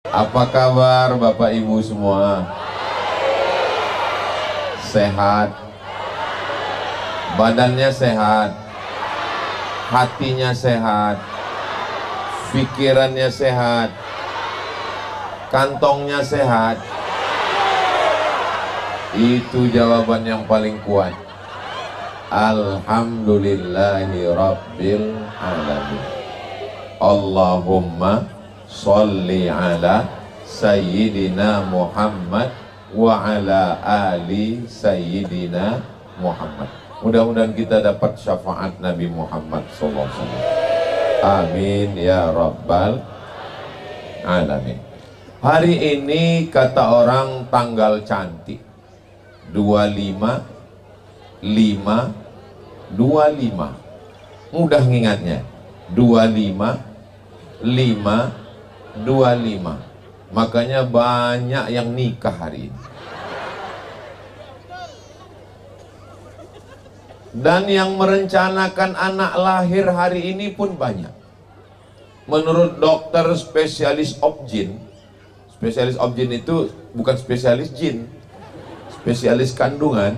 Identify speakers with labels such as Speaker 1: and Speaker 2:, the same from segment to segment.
Speaker 1: Apa kabar Bapak Ibu semua? Sehat? Badannya sehat? Hatinya sehat? Pikirannya sehat? Kantongnya sehat? Itu jawaban yang paling kuat. Alhamdulillahi Rabbil Alamin. Allahumma sholli ala Sayyidina Muhammad wa ala ali Sayyidina Muhammad. Mudah-mudahan kita dapat syafaat Nabi Muhammad sallallahu alaihi wasallam. Amin ya Rabbal Alamin. Hari ini kata orang tanggal cantik 25 mudah ngingatnya 25 makanya banyak yang nikah hari ini dan yang merencanakan anak lahir hari ini pun banyak. Menurut dokter spesialis objin itu bukan spesialis jin, spesialis kandungan,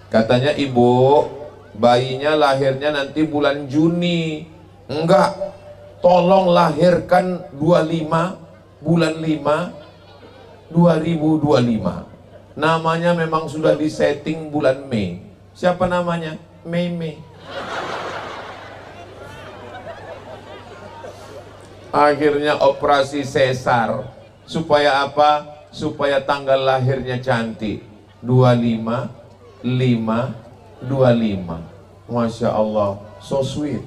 Speaker 1: katanya ibu bayinya lahirnya nanti bulan Juni. Enggak, tolong lahirkan 25 bulan 5 2025. Namanya memang sudah disetting bulan Mei. Siapa namanya? Mei. Akhirnya operasi sesar. Supaya apa? Supaya tanggal lahirnya cantik. 25 Masya Allah, so sweet.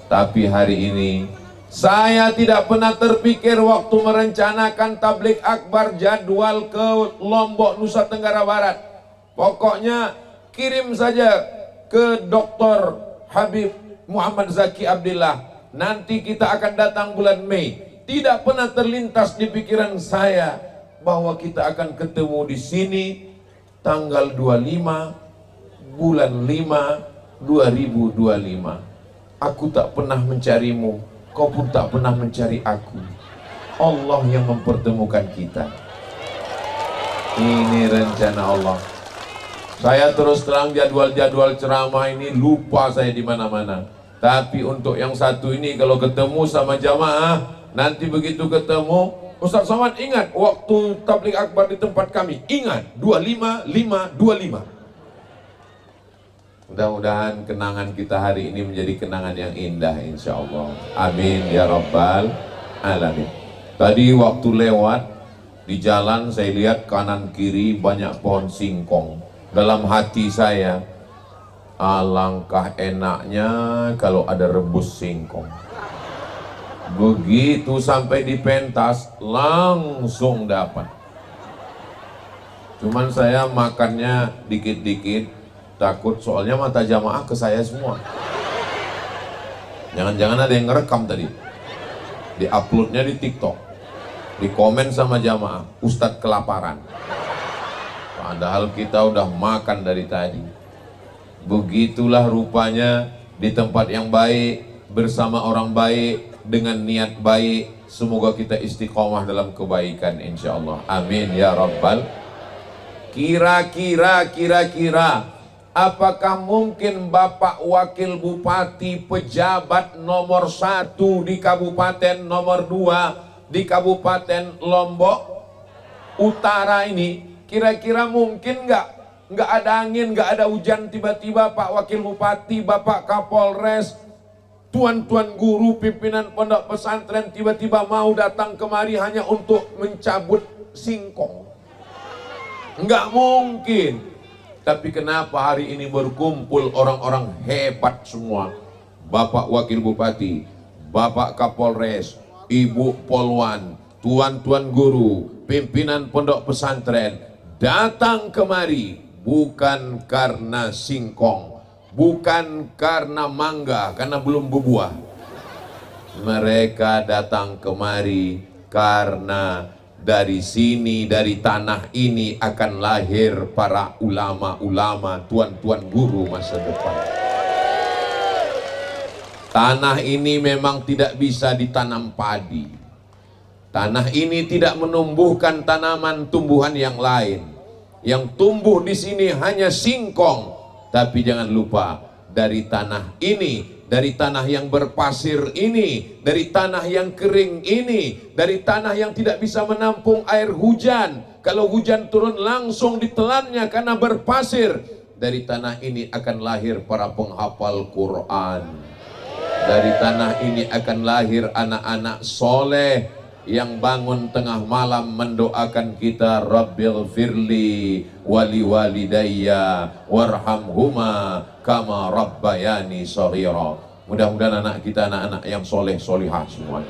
Speaker 1: Tapi hari ini saya tidak pernah terpikir waktu merencanakan tabligh akbar jadwal ke Lombok, Nusa Tenggara Barat. Pokoknya kirim saja ke Dr. Habib Muhammad Zaki Abdillah. Nanti kita akan datang bulan Mei. Tidak pernah terlintas di pikiran saya bahwa kita akan ketemu di sini tanggal 25 bulan 5 2025. Aku tak pernah mencarimu, kau pun tak pernah mencari aku. Allah yang mempertemukan kita. Ini rencana Allah. Saya terus terang jadwal-jadwal ceramah ini lupa saya di mana-mana. Tapi untuk yang satu ini kalau ketemu sama jamaah, nanti begitu ketemu, Ustaz Somad ingat waktu tabligh akbar di tempat kami. Ingat 25. Mudah-mudahan kenangan kita hari ini menjadi kenangan yang indah insya Allah. Amin ya Rabbal Alamin. Tadi waktu lewat di jalan saya lihat kanan kiri banyak pohon singkong. Dalam hati saya, alangkah enaknya kalau ada rebus singkong. Begitu sampai di pentas langsung dapat. Cuman saya makannya dikit-dikit, takut soalnya mata jamaah ke saya semua. Jangan-jangan ada yang ngerekam tadi, diuploadnya di TikTok, di komen sama jamaah, Ustadz kelaparan. Padahal kita udah makan dari tadi. Begitulah rupanya di tempat yang baik, bersama orang baik, dengan niat baik. Semoga kita istiqomah dalam kebaikan insya Allah. Amin ya Rabbal. Kira-kira apakah mungkin Bapak Wakil Bupati, pejabat nomor 1 di Kabupaten, nomor 2 di Kabupaten Lombok Utara ini, kira-kira mungkin nggak ada angin, nggak ada hujan, tiba-tiba Pak Wakil Bupati, Bapak Kapolres, tuan-tuan guru, pimpinan pondok pesantren tiba-tiba mau datang kemari hanya untuk mencabut singkong? Nggak mungkin. Tapi kenapa hari ini berkumpul orang-orang hebat semua? Bapak Wakil Bupati, Bapak Kapolres, Ibu Polwan, tuan-tuan guru, pimpinan pondok pesantren datang kemari bukan karena singkong, bukan karena mangga, karena belum berbuah. Mereka datang kemari karena dari sini, dari tanah ini akan lahir para ulama-ulama, tuan-tuan guru masa depan. Tanah ini memang tidak bisa ditanam padi. Tanah ini tidak menumbuhkan tanaman tumbuhan yang lain. Yang tumbuh di sini hanya singkong. Tapi jangan lupa, dari tanah ini, dari tanah yang berpasir ini, dari tanah yang kering ini, dari tanah yang tidak bisa menampung air hujan, kalau hujan turun langsung ditelannya karena berpasir, dari tanah ini akan lahir para penghafal Quran. Dari tanah ini akan lahir anak-anak soleh yang bangun tengah malam mendoakan kita, Rabbil firli wali walidayya warhamhuma kama rabbayani shaghira. Mudah-mudahan anak kita anak-anak yang soleh solihah semuanya.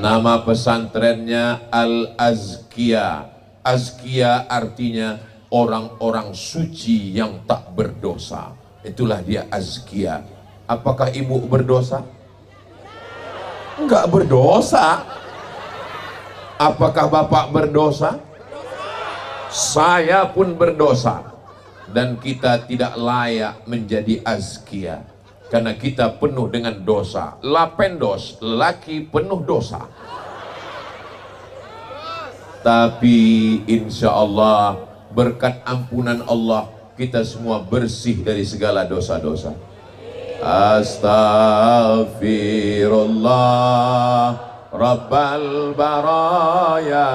Speaker 1: Nama pesantrennya Al-Azkia. Azkia artinya orang-orang suci yang tak berdosa. Itulah dia Azkia. Apakah ibu berdosa? Enggak berdosa. Apakah bapak berdosa? Saya pun berdosa. Dan kita tidak layak menjadi azkia, karena kita penuh dengan dosa. Lapendos, lelaki penuh dosa. Tapi insya Allah berkat ampunan Allah kita semua bersih dari segala dosa-dosa. Astaghfirullah Rabbal baraya,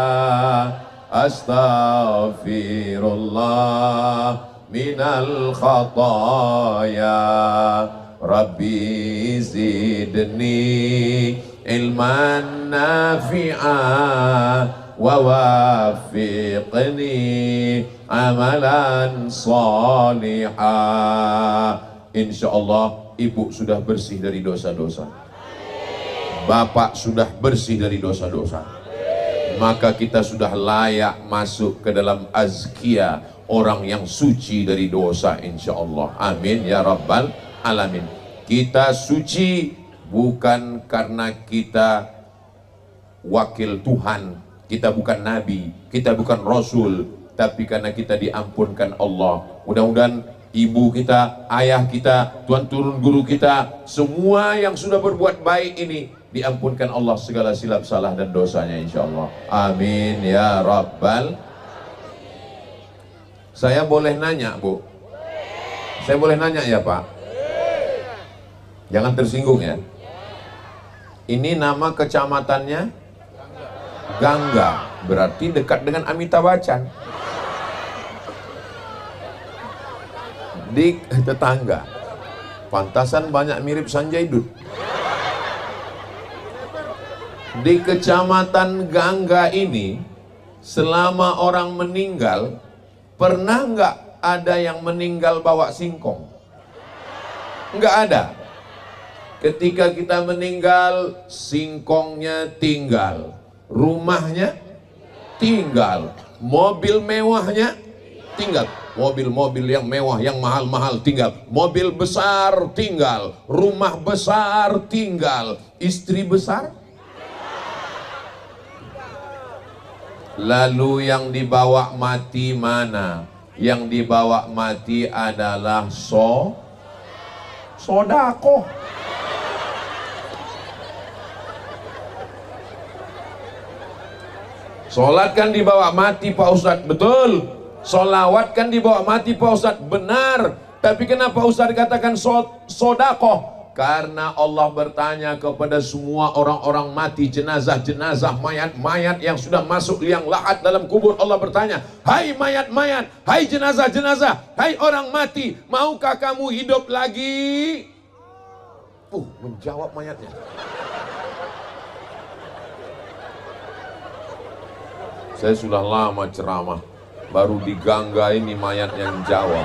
Speaker 1: astaghfirullah minal khataya, Rabbi zidni ilman nafi'a wa wafiqni amalan salihah. Insyaallah ibu sudah bersih dari dosa-dosa, bapak sudah bersih dari dosa-dosa, maka kita sudah layak masuk ke dalam azkia, orang yang suci dari dosa insyaallah. Amin ya rabbal alamin. Kita suci bukan karena kita wakil Tuhan, kita bukan nabi, kita bukan rasul, tapi karena kita diampunkan Allah. Mudah-mudahan ibu kita, ayah kita, tuan turun guru kita, semua yang sudah berbuat baik ini diampunkan Allah segala silap salah dan dosanya insyaallah. Amin ya rabbal. Saya boleh nanya Bu? Saya boleh nanya ya Pak? Jangan tersinggung ya. Ini nama kecamatannya Gangga, berarti dekat dengan Amitabh Bachchan. Di tetangga. Pantasan banyak mirip Sanjay Dutt. Di kecamatan Gangga ini, selama orang meninggal, pernah nggak ada yang meninggal bawa singkong? Nggak ada. Ketika kita meninggal, singkongnya tinggal, rumahnya tinggal, mobil mewahnya tinggal, mobil-mobil yang mewah, yang mahal-mahal tinggal, mobil besar tinggal, rumah besar tinggal, istri besar. Lalu yang dibawa mati mana? Yang dibawa mati adalah sodako. Sholat kan dibawa mati Pak Ustadz, betul. Sholawat kan dibawa mati Pak Ustadz, benar. Tapi kenapa Ustadz katakan sodako? Karena Allah bertanya kepada semua orang-orang mati, jenazah-jenazah, mayat-mayat yang sudah masuk liang lahat dalam kubur. Allah bertanya, hai mayat-mayat, hai jenazah-jenazah, hai orang mati, maukah kamu hidup lagi? Menjawab mayatnya. Saya sudah lama ceramah, baru di Gangga ini mayat yang jawab.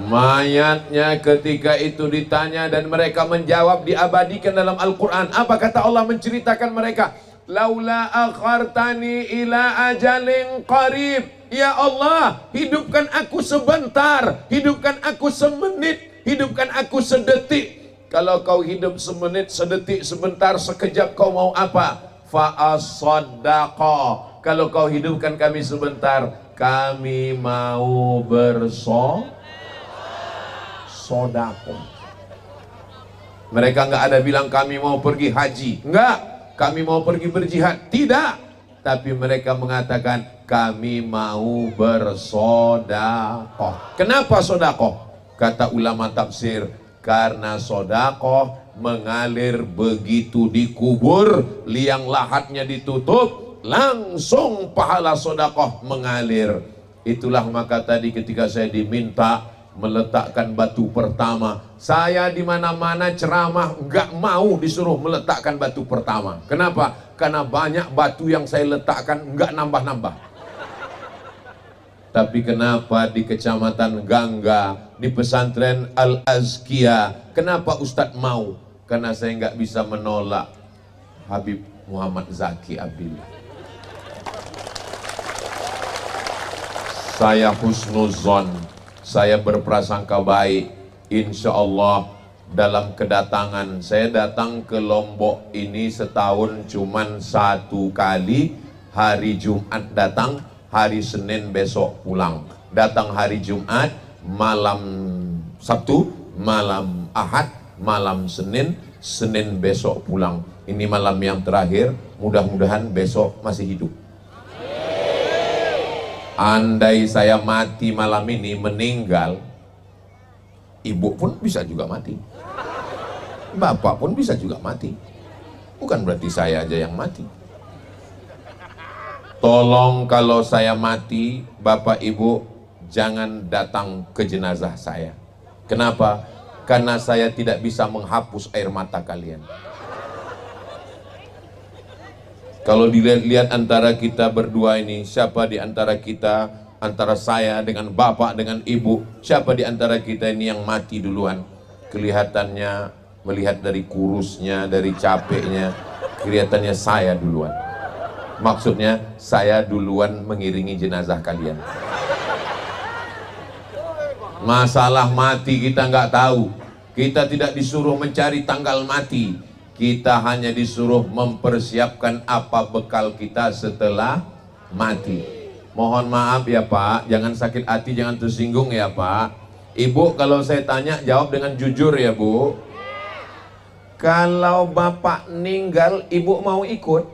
Speaker 1: Mayatnya ketika itu ditanya dan mereka menjawab, diabadikan dalam Al-Quran. Apa kata Allah menceritakan mereka? Laula akhartani ila ajalin qarib. Ya Allah, hidupkan aku sebentar, hidupkan aku semenit, hidupkan aku sedetik. Kalau kau hidup semenit, sedetik, sebentar, sekejap, kau mau apa? Fa'asaddaqa. Kalau kau hidupkan kami sebentar, kami mau bersedekah. sodako. Mereka nggak ada bilang kami mau pergi haji, enggak, kami mau pergi berjihad, tidak. Tapi mereka mengatakan kami mau bersodakoh. Kenapa sodakoh? Kata ulama tafsir, karena sodakoh mengalir begitu dikubur, liang lahatnya ditutup, langsung pahala sodakoh mengalir. Itulah maka tadi ketika saya diminta meletakkan batu pertama, saya di mana-mana ceramah nggak mau disuruh meletakkan batu pertama. Kenapa? Karena banyak batu yang saya letakkan nggak nambah-nambah. Tapi kenapa di Kecamatan Gangga, di pesantren Al-Azkia, kenapa Ustadz mau? Karena saya nggak bisa menolak Habib Muhammad Zaki Abdillah. Saya husnuzon, saya berprasangka baik. Insya Allah dalam kedatangan, saya datang ke Lombok ini setahun cuman 1 kali. Hari Jumat datang, hari Senin besok pulang. Datang hari Jumat, malam Sabtu, malam Ahad, malam Senin, Senin besok pulang. Ini malam yang terakhir, mudah-mudahan besok masih hidup. Andai saya mati malam ini, meninggal, ibu pun bisa juga mati, bapak pun bisa juga mati. Bukan berarti saya aja yang mati. Tolong kalau saya mati, bapak ibu jangan datang ke jenazah saya. Kenapa? Karena saya tidak bisa menghapus air mata kalian. Kalau dilihat antara kita berdua ini, siapa di antara kita, antara saya dengan bapak dengan ibu, siapa di antara kita ini yang mati duluan? Kelihatannya, melihat dari kurusnya, dari capeknya, kelihatannya saya duluan. Maksudnya saya duluan mengiringi jenazah kalian. Masalah mati kita nggak tahu. Kita tidak disuruh mencari tanggal mati. Kita hanya disuruh mempersiapkan apa bekal kita setelah mati. Mohon maaf ya Pak, jangan sakit hati, jangan tersinggung ya Pak. Ibu kalau saya tanya jawab dengan jujur ya Bu. Kalau Bapak meninggal, Ibu mau ikut?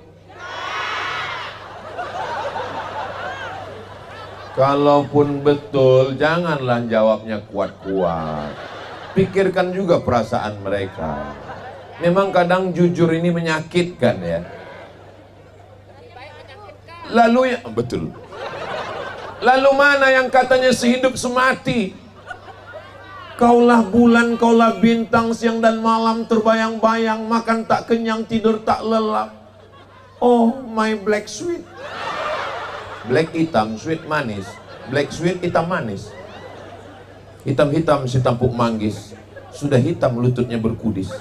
Speaker 1: Kalaupun betul, janganlah jawabnya kuat-kuat. Pikirkan juga perasaan mereka. Memang kadang jujur ini menyakitkan ya. Lalu ya, betul. Lalu mana yang katanya sehidup semati? Kaulah bulan, kaulah bintang, siang dan malam terbayang-bayang, makan tak kenyang, tidur tak lelap. Oh my black sweet. Black hitam, sweet manis. Black sweet hitam manis. Hitam-hitam si tampuk manggis. Sudah hitam lututnya berkudis.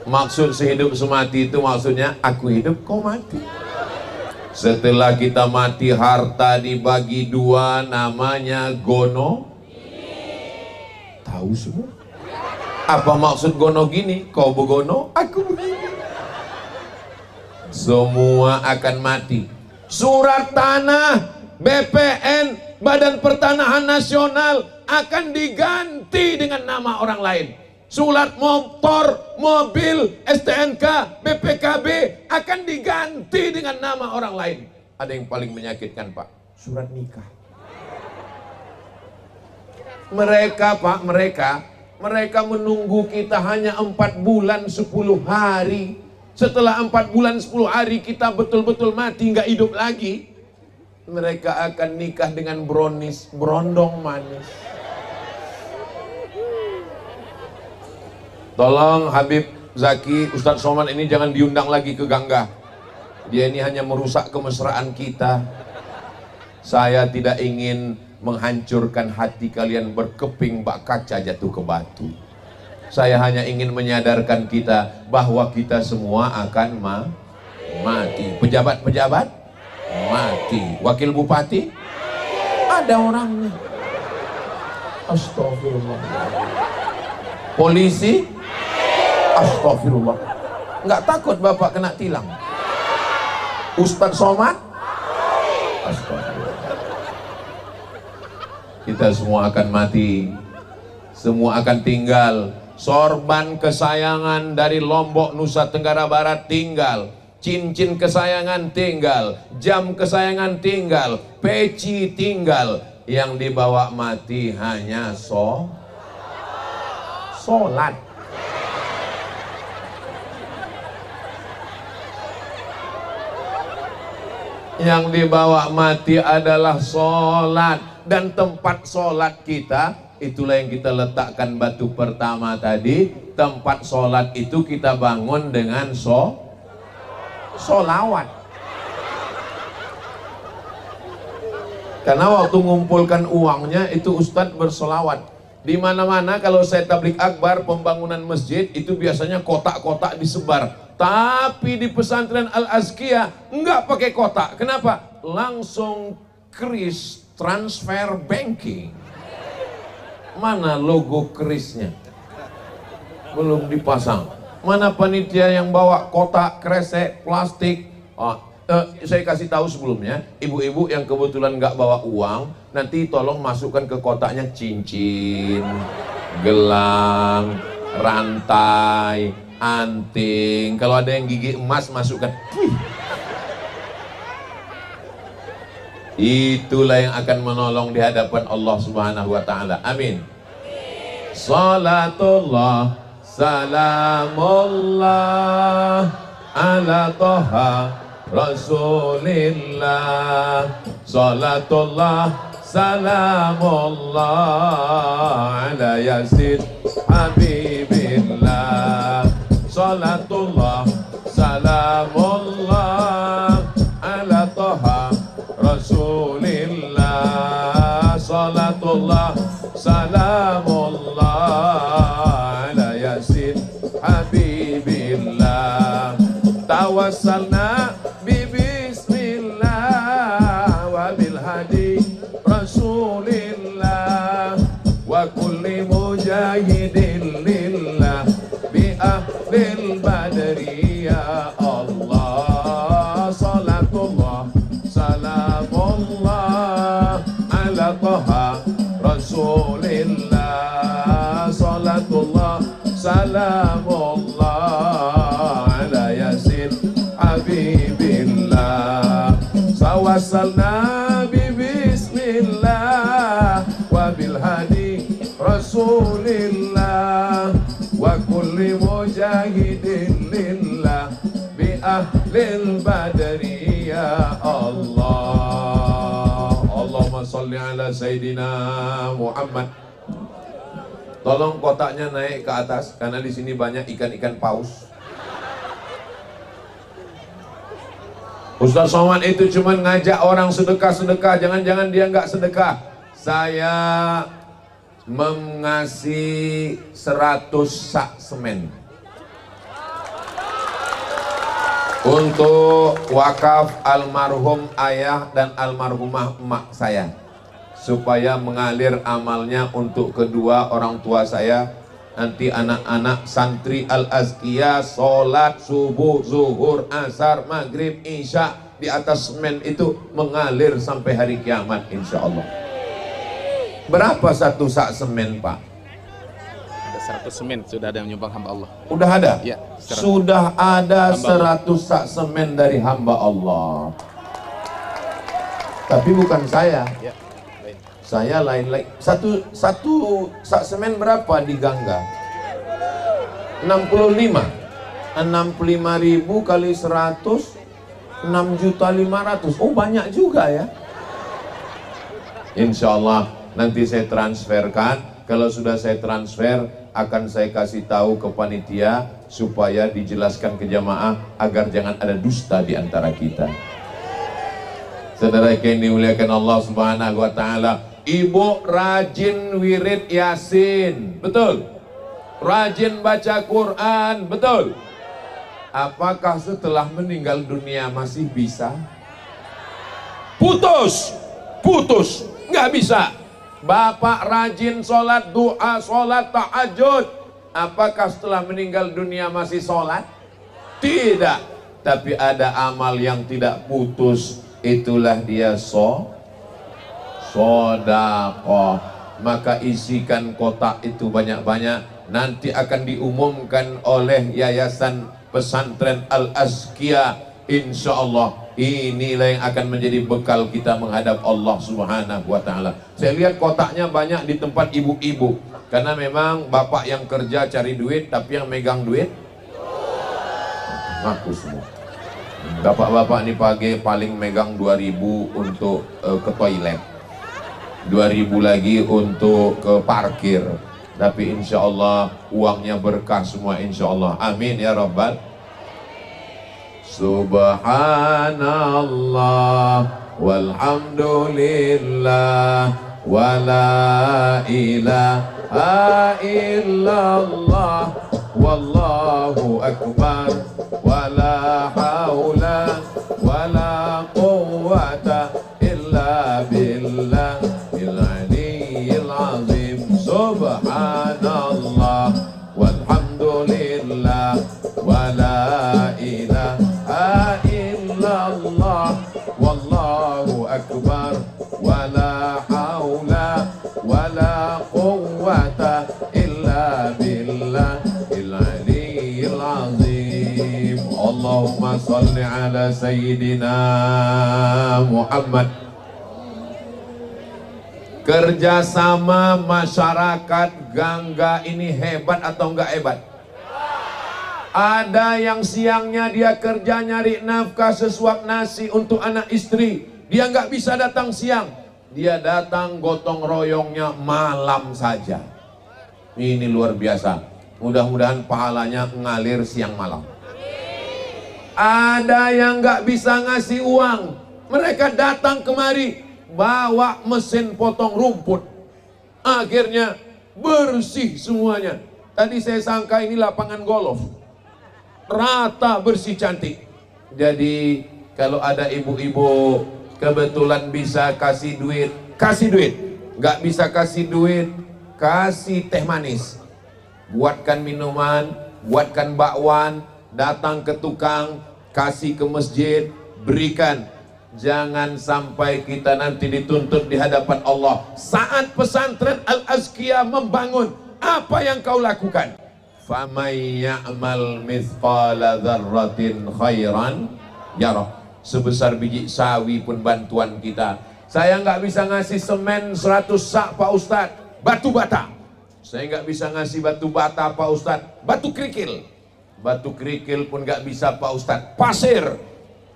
Speaker 1: Maksud sehidup semati itu maksudnya aku hidup kau mati. Setelah kita mati harta dibagi 2, namanya gono. Tahu semua. Apa maksud gono gini? Kau begono, aku begini. Semua akan mati. Surat tanah, BPN, Badan Pertanahan Nasional akan diganti dengan nama orang lain. Surat motor, mobil, STNK, BPKB akan diganti dengan nama orang lain. Ada yang paling menyakitkan Pak, surat nikah. Mereka Pak, mereka menunggu kita hanya 4 bulan 10 hari. Setelah 4 bulan 10 hari kita betul-betul mati, nggak hidup lagi. Mereka akan nikah dengan brownies, berondong manis. Tolong Habib Zaki, Ustadz Somad ini jangan diundang lagi ke Gangga. Dia ini hanya merusak kemesraan kita. Saya tidak ingin menghancurkan hati kalian berkeping bak kaca jatuh ke batu. Saya hanya ingin menyadarkan kita bahwa kita semua akan mati. Pejabat-pejabat mati. Wakil bupati ada orangnya. Astagfirullah. Polisi, astagfirullah. Nggak takut Bapak kena tilang? Ustadz Somad, astagfirullah. Kita semua akan mati, semua akan tinggal. Sorban kesayangan dari Lombok, Nusa Tenggara Barat tinggal, cincin kesayangan tinggal, jam kesayangan tinggal, peci tinggal. Yang dibawa mati hanya sholat. Yang dibawa mati adalah sholat. Dan tempat sholat kita, itulah yang kita letakkan batu pertama tadi. Tempat sholat itu kita bangun dengan sholawat. Karena waktu mengumpulkan uangnya itu Ustadz bersolawat. Di mana-mana kalau saya tablik akbar pembangunan masjid itu biasanya kotak-kotak disebar. Tapi di pesantren Al-Azkiyah enggak pakai kotak. Kenapa? Langsung kris transfer banking. Mana logo krisnya? Belum dipasang. Mana panitia yang bawa kotak, kresek, plastik? Saya kasih tahu sebelumnya, ibu-ibu yang kebetulan nggak bawa uang, nanti tolong masukkan ke kotaknya cincin, gelang, rantai, anting. Kalau ada yang gigi emas masukkan. Itulah yang akan menolong di hadapan Allah Subhanahu wa taala. Amin. Salatullah salamullah ala Toha Rasulillah. Salatullah salamullah ala Yasin Habibillah. Salatullah salamullah ala Toha Rasulillah. Salatullah salamullah ala Yasin Habibillah. Tawassalna bi bismillah wa bil hadi Rasulillah wa kulli mujahidin lillah bi ahlil badri ya Allah. Salatullah salamullah ala Toha Rasulillah. Salatullah salamullah ala Yasin Habibillah. Tawassalna bi bismillah wa bil hadi Rasulillah wa kulli mujahidin lillah bi ahlil badri ya Allah. Allahumma salli ala Sayyidina Muhammad. Tolong kotaknya naik ke atas karena di sini banyak ikan-ikan paus. Ustaz Somad itu cuma ngajak orang sedekah-sedekah, jangan-jangan dia nggak sedekah. Saya mengasih 100 sak semen untuk wakaf almarhum ayah dan almarhumah emak saya, supaya mengalir amalnya untuk kedua orang tua saya. Nanti anak-anak santri Al-Azkiyah sholat subuh, zuhur, asar, maghrib, isya di atas semen itu mengalir sampai hari kiamat insya Allah. Berapa satu sak semen, Pak?
Speaker 2: Ada 100 semen, sudah ada yang nyumbang hamba Allah.
Speaker 1: Udah ada?
Speaker 2: Ya,
Speaker 1: sudah ada 100 sak semen dari hamba Allah. Tapi bukan saya. Ya. Saya lain-lain. Satu sak semen berapa di Gangga? 65. 65.000 kali 100, 6.500.000. Oh banyak juga ya. Insya Allah nanti saya transferkan. Kalau sudah saya transfer, akan saya kasih tahu ke panitia supaya dijelaskan ke jamaah agar jangan ada dusta di antara kita. Saudara yang dimuliakan Allah Subhanahu wa taala, ibu rajin wirid Yasin, betul? Rajin baca Quran, betul? Apakah setelah meninggal dunia masih bisa? Putus, nggak bisa. Bapak rajin sholat doa, sholat tahajud. Apakah setelah meninggal dunia masih sholat? Tidak. Tapi ada amal yang tidak putus. Itulah dia Sodakoh. Maka isikan kotak itu banyak-banyak. Nanti akan diumumkan oleh Yayasan Pesantren Al-Azkia. Insya Allah inilah yang akan menjadi bekal kita menghadap Allah Subhanahu wa Ta'ala. Saya lihat kotaknya banyak di tempat ibu-ibu, karena memang bapak yang kerja cari duit, tapi yang megang duit ngaku semua. Bapak-bapak ini pagi paling megang 2.000 untuk ke toilet, 2.000 lagi untuk ke parkir. Tapi insya Allah uangnya berkah semua, insya Allah. Amin ya Rabbal. Subhanallah walhamdulillah wala ilaha illallah wallahu akbar wala haula wala quwwata illa billahil aliyyil azim. Subhanallah walhamdulillah wala ilaha illallah wallahu akbar wala haula wala quwwata illa billahil aliyyil azim. Allahumma salli ala sayyidina Muhammad. Kerjasama masyarakat Gangga ini hebat atau enggak hebat? Ada yang siangnya dia kerja nyari nafkah sesuap nasi untuk anak istri, dia nggak bisa datang siang, dia datang gotong royongnya malam saja. Ini luar biasa. Mudah-mudahan pahalanya ngalir siang malam. Ada yang nggak bisa ngasih uang, mereka datang kemari bawa mesin potong rumput, akhirnya bersih semuanya. Tadi saya sangka ini lapangan golf, rata bersih cantik. Jadi kalau ada ibu-ibu kebetulan bisa kasih duit, kasih duit. Nggak bisa kasih duit, kasih teh manis, buatkan minuman, buatkan bakwan, datang ke tukang, kasih ke masjid, berikan. Jangan sampai kita nanti dituntut di hadapan Allah. Saat pesantren Al-Azkia membangun, apa yang kau lakukan? Famay ya'mal mithqala dzarratin khairan yarah. Sebesar biji sawi pun bantuan kita. Saya nggak bisa ngasih semen 100 sak Pak Ustadz, batu bata. Saya nggak bisa ngasih batu bata Pak Ustadz, batu kerikil. Batu kerikil pun nggak bisa Pak Ustadz.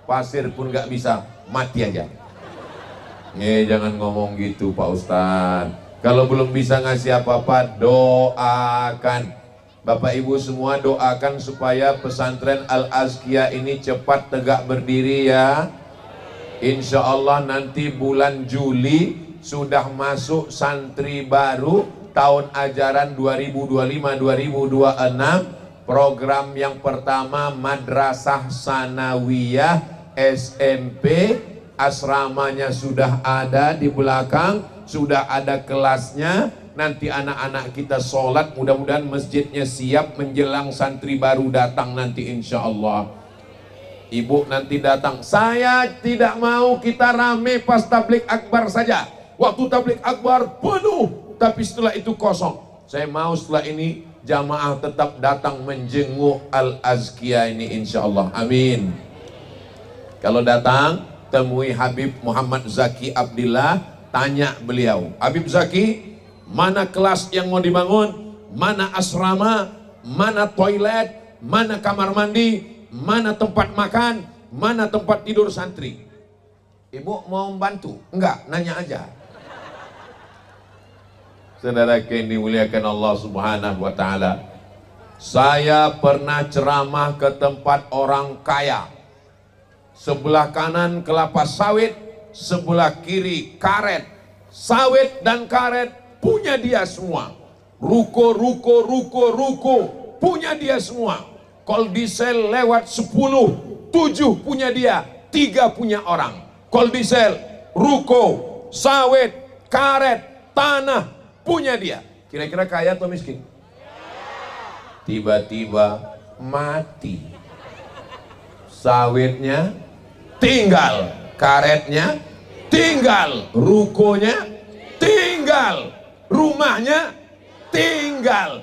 Speaker 1: Pasir pun nggak bisa, mati aja. Jangan ngomong gitu Pak Ustadz. Kalau belum bisa ngasih apa-apa, doakan. Bapak Ibu semua doakan supaya pesantren Al-Azkia ini cepat tegak berdiri ya. Insya Allah nanti bulan Juli sudah masuk santri baru tahun ajaran 2025-2026. Program yang pertama Madrasah Sanawiyah SMP, asramanya sudah ada di belakang, sudah ada kelasnya. Nanti anak-anak kita sholat, mudah-mudahan masjidnya siap menjelang santri baru datang nanti insya Allah. Ibu nanti datang, saya tidak mau kita rame pas tablik akbar saja. Waktu tablik akbar penuh, tapi setelah itu kosong. Saya mau setelah ini jamaah tetap datang menjenguk Al-Azkia ini insya Allah. Amin. Kalau datang, temui Habib Muhammad Zaki Abdillah, tanya beliau, Habib Zaki, mana kelas yang mau dibangun, mana asrama, mana toilet, mana kamar mandi, mana tempat makan, mana tempat tidur santri. Ibu mau membantu? Enggak, nanya aja. Saudara yang dimuliakan Allah Subhanahu wa Ta'ala, saya pernah ceramah ke tempat orang kaya. Sebelah kanan kelapa sawit, sebelah kiri karet. Sawit dan karet punya dia semua. Ruko punya dia semua. Kol diesel lewat 10, 7 punya dia, 3 punya orang. Kol diesel, ruko, sawit, karet, tanah punya dia. Kira-kira kaya atau miskin? Tiba-tiba mati. Sawitnya tinggal, karetnya tinggal, rukonya tinggal, rumahnya tinggal.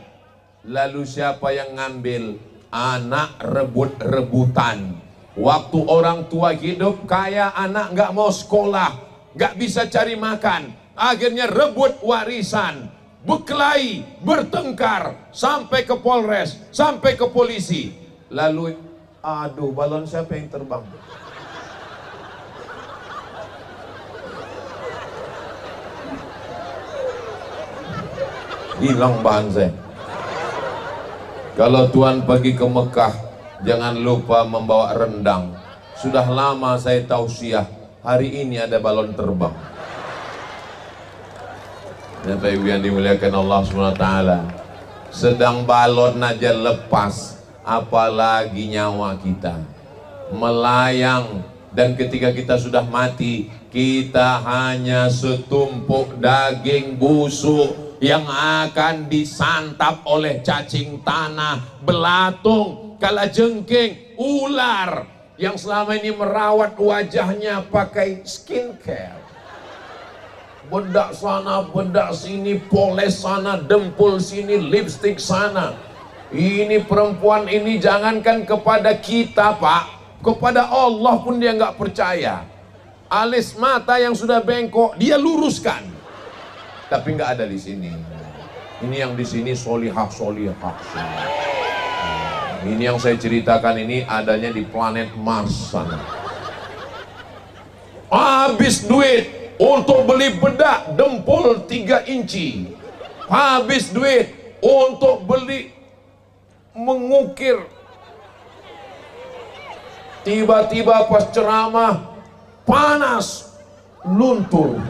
Speaker 1: Lalu siapa yang ngambil? Anak rebut-rebutan. Waktu orang tua hidup kaya, anak nggak mau sekolah, nggak bisa cari makan, akhirnya rebut warisan, berkelahi, bertengkar, sampai ke Polres, sampai ke polisi. Lalu, aduh, balon siapa yang terbang? Hilang bahan saya. Kalau Tuhan pergi ke Mekah, jangan lupa membawa rendang. Sudah lama saya tausiah, hari ini ada balon terbang. Bapak Ibu yang dimuliakan Allah SWT, sedang balon aja lepas, apalagi nyawa kita melayang. Dan ketika kita sudah mati, kita hanya setumpuk daging busuk yang akan disantap oleh cacing tanah, belatung, kalajengking, ular yang selama ini merawat wajahnya pakai skincare. Bedak sana, bedak sini, poles sana, dempul sini, lipstick sana. Ini perempuan ini jangankan kepada kita, Pak, kepada Allah pun dia nggak percaya. Alis mata yang sudah bengkok dia luruskan, tapi nggak ada di sini. Ini yang di sini solihah. Ini yang saya ceritakan ini adanya di planet Mars sana. Habis duit untuk beli bedak dempul 3 inci, habis duit untuk beli mengukir. Tiba-tiba pas ceramah panas, luntur,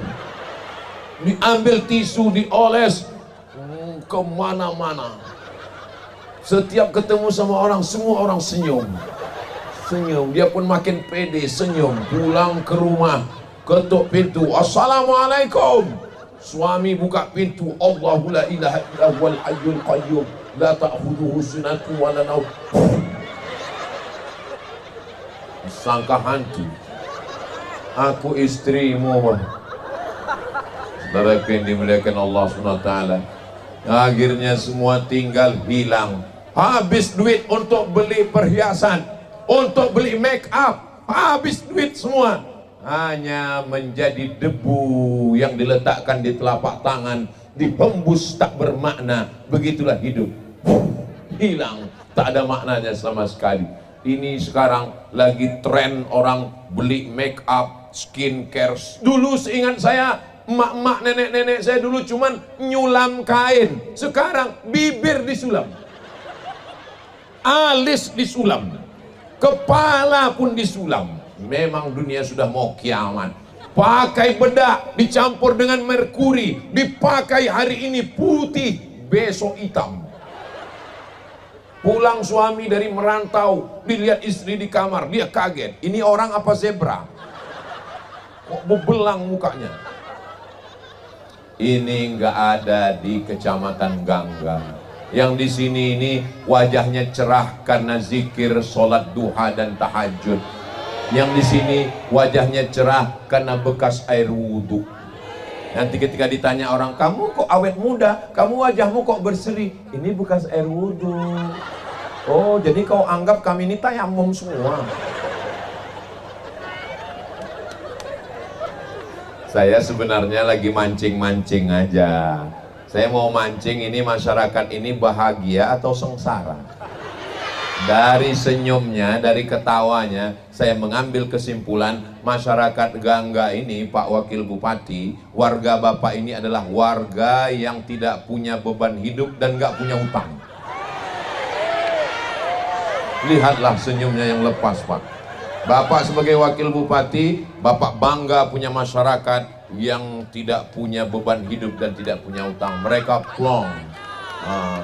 Speaker 1: diambil tisu, dioles kemana-mana. Setiap ketemu sama orang, semua orang senyum. Dia pun makin pede, senyum. Pulang ke rumah, ketuk pintu, assalamualaikum. Suami buka pintu, Allahu la ilaha illa huwal hayyul qayyum la ta'khudhuhu sinatun wa la naum. Sangka hantu. Aku istrimu. Saudara yang dimuliakan Allah SWT, akhirnya semua tinggal hilang. Habis duit untuk beli perhiasan, untuk beli make up, habis duit semua. Hanya menjadi debu yang diletakkan di telapak tangan, dihembus tak bermakna. Begitulah hidup, hilang, tak ada maknanya sama sekali. Ini sekarang lagi tren orang beli make up, skincare. Dulu seingat saya, emak-emak, nenek-nenek saya dulu cuman nyulam kain. Sekarang bibir disulam, alis disulam, kepala pun disulam. Memang dunia sudah mau kiamat. Pakai bedak dicampur dengan merkuri, dipakai hari ini putih, besok hitam. Pulang suami dari merantau, dilihat istri di kamar, dia kaget. Ini orang apa zebra? Kok bebelang mukanya? Ini nggak ada di Kecamatan Gangga. Yang di sini ini wajahnya cerah karena zikir, sholat duha dan tahajud. Yang di sini wajahnya cerah karena bekas air wudhu. Nanti ketika ditanya orang, kamu kok awet muda, kamu wajahmu kok berseri, ini bekas air wudhu. Oh, jadi kau anggap kami ini tayamum semua. Saya sebenarnya lagi mancing-mancing aja. Saya mau mancing ini masyarakat ini bahagia atau sengsara. Dari senyumnya, dari ketawanya, saya mengambil kesimpulan masyarakat Gangga ini, Pak Wakil Bupati, warga Bapak ini adalah warga yang tidak punya beban hidup dan nggak punya utang. Lihatlah senyumnya yang lepas, Pak. Bapak sebagai Wakil Bupati, Bapak bangga punya masyarakat yang tidak punya beban hidup dan tidak punya utang. Mereka plong.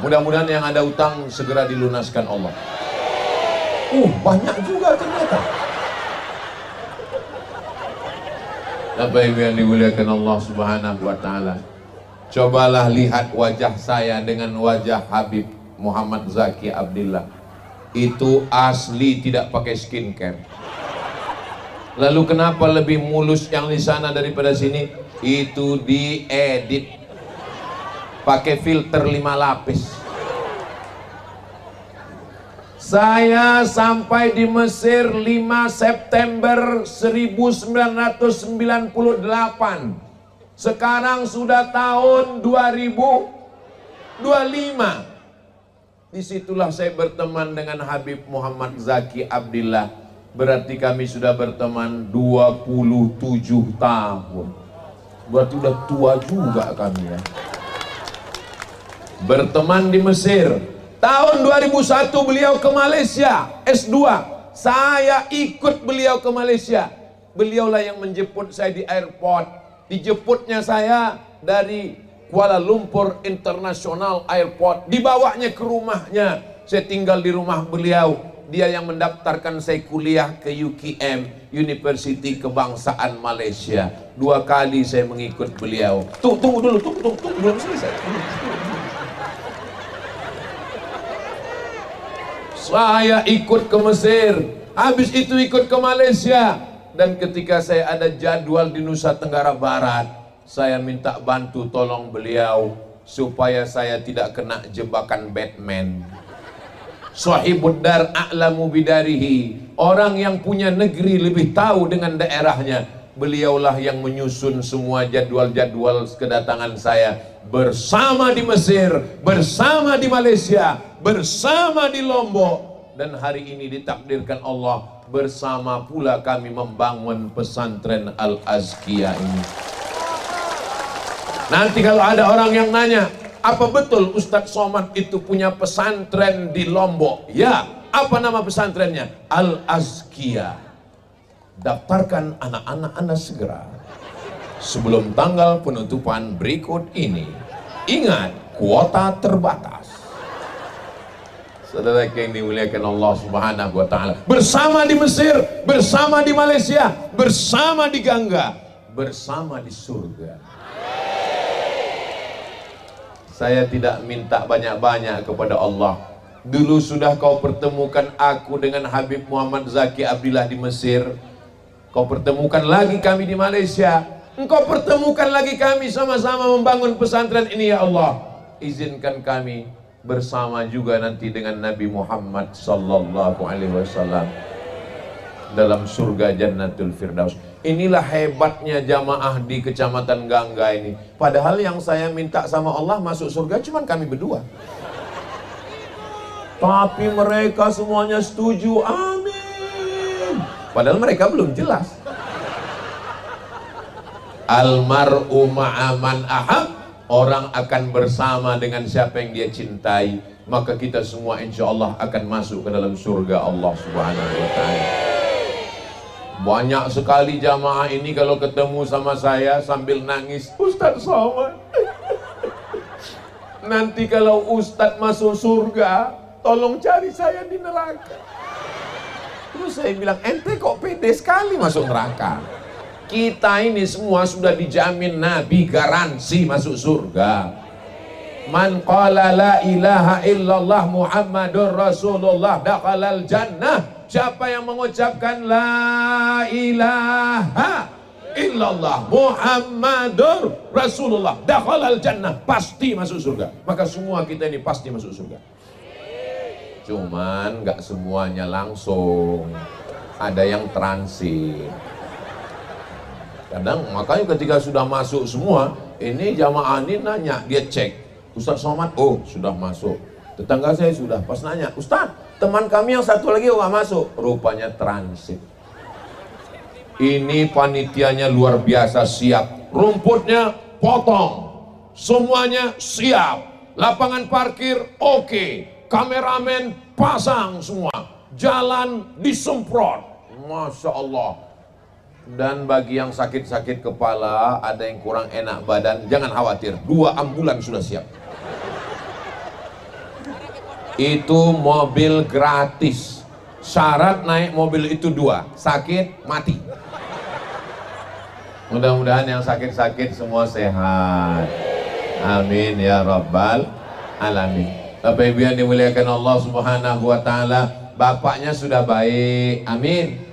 Speaker 1: Mudah-mudahan yang ada utang segera dilunaskan Allah. Banyak juga ternyata. Bapak Ibu yang dimuliakan Allah Subhanahu wa Ta'ala, cobalah lihat wajah saya dengan wajah Habib Muhammad Zaki Abdillah. Itu asli, tidak pakai skincare. Lalu kenapa lebih mulus yang di sana daripada sini? Itu diedit pakai filter 5 lapis. Saya sampai di Mesir 5 September 1998. Sekarang sudah tahun 2025. Disitulah saya berteman dengan Habib Muhammad Zaki Abdillah. Berarti kami sudah berteman 27 tahun. Berarti udah tua juga kami ya. Berteman di Mesir. Tahun 2001 beliau ke Malaysia S2. Saya ikut beliau ke Malaysia. Beliaulah yang menjemput saya di airport. Dijemputnya saya dari Kuala Lumpur International Airport. Dibawanya ke rumahnya. Saya tinggal di rumah beliau. Dia yang mendaftarkan saya kuliah ke UKM, University Kebangsaan Malaysia. 2 kali saya mengikut beliau. Tunggu dulu, belum selesai. Saya ikut ke Mesir, habis itu ikut ke Malaysia. Dan ketika saya ada jadwal di Nusa Tenggara Barat, saya minta bantu tolong beliau supaya saya tidak kena jebakan Batman. Sahibud dar a'lamu bidarihi. Orang yang punya negeri lebih tahu dengan daerahnya. Beliaulah yang menyusun semua jadwal-jadwal kedatangan saya. Bersama di Mesir, bersama di Malaysia, bersama di Lombok. Dan hari ini ditakdirkan Allah, bersama pula kami membangun pesantren Al-Azkiyah ini. Nanti kalau ada orang yang nanya, apa betul Ustadz Somad itu punya pesantren di Lombok? Ya, apa nama pesantrennya? Al-Azkiyah. Daftarkan anak-anak Anda segera sebelum tanggal penutupan berikut ini. Ingat, kuota terbatas. Saudara yang dimuliakan Allah Subhanahu wa taala. Bersama di Mesir, bersama di Malaysia, bersama di Gangga, bersama di surga. Saya tidak minta banyak-banyak kepada Allah. Dulu sudah kau pertemukan aku dengan Habib Muhammad Zaki Abdillah di Mesir. Kau pertemukan lagi kami di Malaysia. Engkau pertemukan lagi kami sama-sama membangun pesantren ini ya Allah. Izinkan kami bersama juga nanti dengan Nabi Muhammad sallallahu alaihi wasallam dalam surga Jannatul Firdaus. Inilah hebatnya jamaah di Kecamatan Gangga ini. Padahal yang saya minta sama Allah masuk surga cuman kami berdua. Tapi mereka semuanya setuju. Amin. Padahal mereka belum jelas. Almar'u ma'aman ahab. Orang akan bersama dengan siapa yang dia cintai. Maka kita semua insya Allah akan masuk ke dalam surga Allah Subhanahu wa ta'ala. Banyak sekali jamaah ini kalau ketemu sama saya sambil nangis, Ustadz Somad. Nanti kalau Ustadz masuk surga, tolong cari saya di neraka. Terus saya bilang, ente kok pede sekali masuk neraka? Kita ini semua sudah dijamin Nabi garansi masuk surga. Man qala la ilaha illallah Muhammadur Rasulullah dakhalal jannah. Siapa yang mengucapkan la ilaha illallah Muhammadur Rasulullah dakhalal jannah, pasti masuk surga. Maka semua kita ini pasti masuk surga. Cuman gak semuanya langsung, ada yang transit. Kadang makanya ketika sudah masuk semua, ini jamaah ini nanya, dia cek, Ustadz Somad, oh sudah masuk. Tetangga saya sudah, pas nanya, Ustadz, teman kami yang satu lagi nggak masuk, rupanya transit. Ini panitianya luar biasa siap, rumputnya potong, semuanya siap, lapangan parkir oke, kameramen pasang semua, jalan disemprot, Masya Allah. Dan bagi yang sakit-sakit kepala, ada yang kurang enak badan, jangan khawatir, 2 ambulan sudah siap. Itu mobil gratis. Syarat naik mobil itu 2, sakit mati. Mudah-mudahan yang sakit-sakit semua sehat. Amin ya rabbal alamin. Bapak Ibu yang dimuliakan Allah Subhanahu wa taala, bapaknya sudah baik. Amin.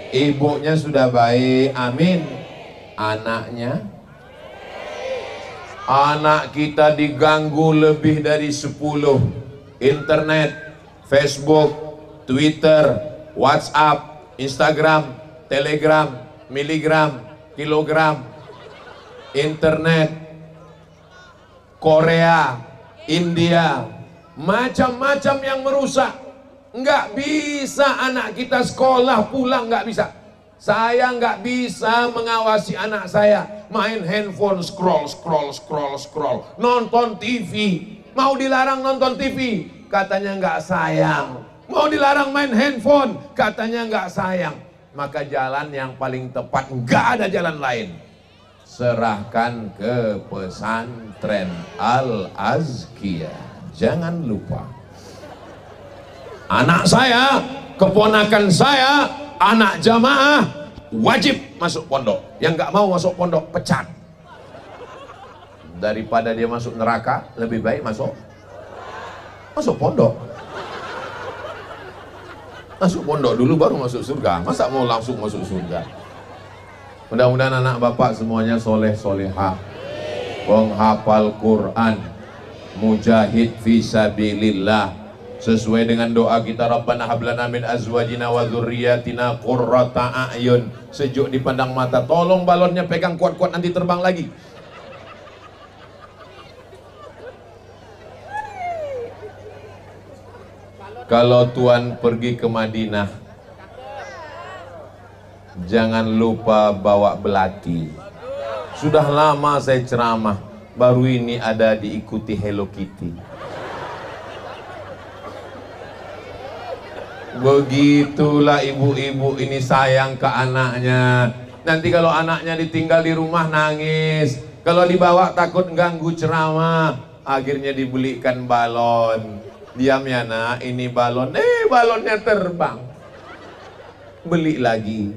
Speaker 1: Ibunya sudah baik, amin. Anaknya, anak kita diganggu lebih dari 10. Internet, Facebook, Twitter, WhatsApp, Instagram, Telegram, miligram, kilogram, internet, Korea, India, macam-macam yang merusak. Nggak bisa anak kita sekolah pulang, nggak bisa. Saya nggak bisa mengawasi anak saya main handphone, scroll, nonton TV. Mau dilarang nonton TV, katanya nggak sayang. Mau dilarang main handphone, katanya nggak sayang. Maka jalan yang paling tepat, nggak ada jalan lain. Serahkan ke pesantren Al-Azkiyah. Jangan lupa. Anak saya, keponakan saya, anak jamaah wajib masuk pondok. Yang nggak mau masuk pondok pecat. Daripada dia masuk neraka, lebih baik masuk pondok. Masuk pondok dulu baru masuk surga. Masa mau langsung masuk surga? Mudah-mudahan anak bapak semuanya soleh solehah, penghafal Quran, mujahid fisabilillah. Sesuai dengan doa kita, Rabbana hablana min azwajina wa dzurriyyatina qurrata a'yun. Sejuk dipandang mata. Tolong balonnya pegang kuat-kuat, nanti terbang lagi. Kalau Tuan pergi ke Madinah, jangan lupa bawa belati. Sudah lama saya ceramah, baru ini ada diikuti Hello Kitty. Begitulah ibu-ibu ini sayang ke anaknya. Nanti kalau anaknya ditinggal di rumah nangis, kalau dibawa takut ganggu ceramah, akhirnya dibelikan balon. Diam ya nak, ini balon, balonnya terbang. Beli lagi.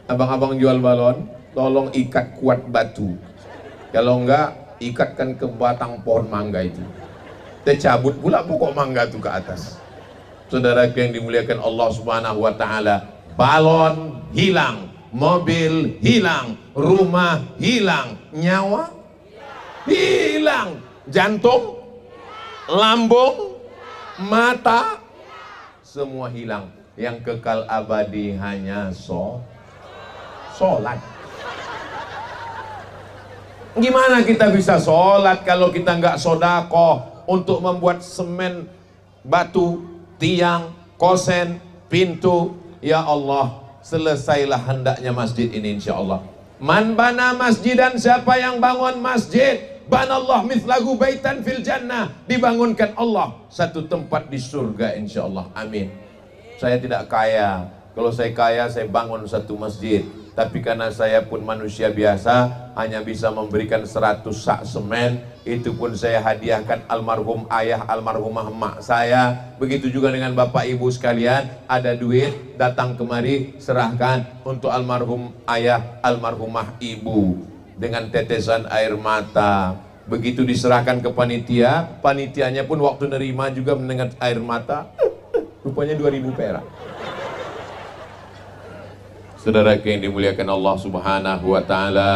Speaker 1: Abang-abang jual balon, tolong ikat kuat batu. Kalau enggak, ikatkan ke batang pohon mangga itu. Tercabut pula pokok mangga itu ke atas. Saudara yang dimuliakan Allah Subhanahu wa taala, balon hilang, mobil hilang, rumah hilang, nyawa hilang, jantung, lambung, mata, semua hilang. Yang kekal abadi hanya sholat. Gimana kita bisa sholat kalau kita nggak sodakoh untuk membuat semen, batu, tiang, kosen, pintu? Ya Allah, selesailah hendaknya masjid ini insya Allah. Man bana masjidan, siapa yang bangun masjid, banallah mithlagu baitan fil jannah, dibangunkan Allah satu tempat di surga insya Allah. Amin. Saya tidak kaya. Kalau saya kaya, saya bangun satu masjid. Tapi karena saya pun manusia biasa, hanya bisa memberikan 100 sak semen. Itu pun saya hadiahkan almarhum ayah, almarhumah emak saya. Begitu juga dengan bapak ibu sekalian. Ada duit, datang kemari, serahkan untuk almarhum ayah, almarhumah ibu. Dengan tetesan air mata. Begitu diserahkan ke panitia, panitianya pun waktu nerima juga mendengar air mata. Rupanya 2000 perak. Saudara yang dimuliakan Allah Subhanahu wa taala,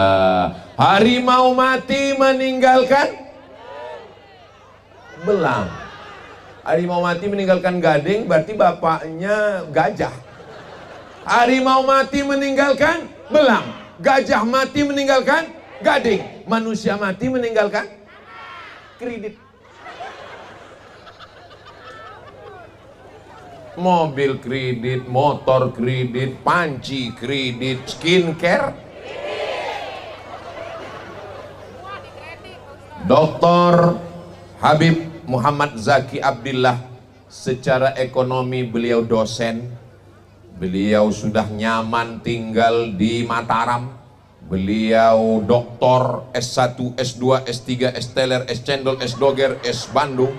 Speaker 1: harimau mati meninggalkan belang. Harimau mati meninggalkan gading, berarti bapaknya gajah. Harimau mati meninggalkan belang. Gajah mati meninggalkan gading. Manusia mati meninggalkan kredit. Mobil kredit, motor kredit, panci kredit, skincare. Dr. Habib Muhammad Zaki Abdillah, secara ekonomi beliau dosen. Beliau sudah nyaman tinggal di Mataram. Beliau doktor S1, S2, S3, S teler, S cendol, S doger, S Bandung.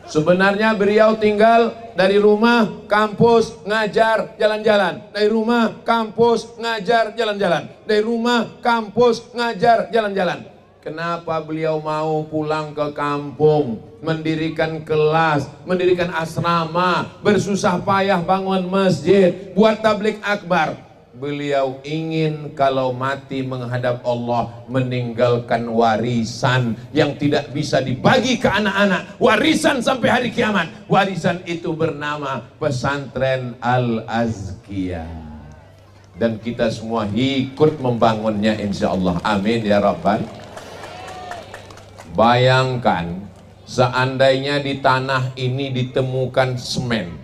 Speaker 1: Sebenarnya beliau tinggal dari rumah, kampus, ngajar, jalan-jalan. Dari rumah, kampus, ngajar, jalan-jalan. Dari rumah, kampus, ngajar, jalan-jalan. Kenapa beliau mau pulang ke kampung? mendirikan kelas, mendirikan asrama, bersusah payah bangun masjid, buat tablik akbar. Beliau ingin kalau mati menghadap Allah meninggalkan warisan yang tidak bisa dibagi ke anak-anak, warisan sampai hari kiamat. Warisan itu bernama Pesantren Al-Azkiyah. Dan kita semua ikut membangunnya insya Allah. Amin ya Rabbal. Bayangkan seandainya di tanah ini ditemukan semen.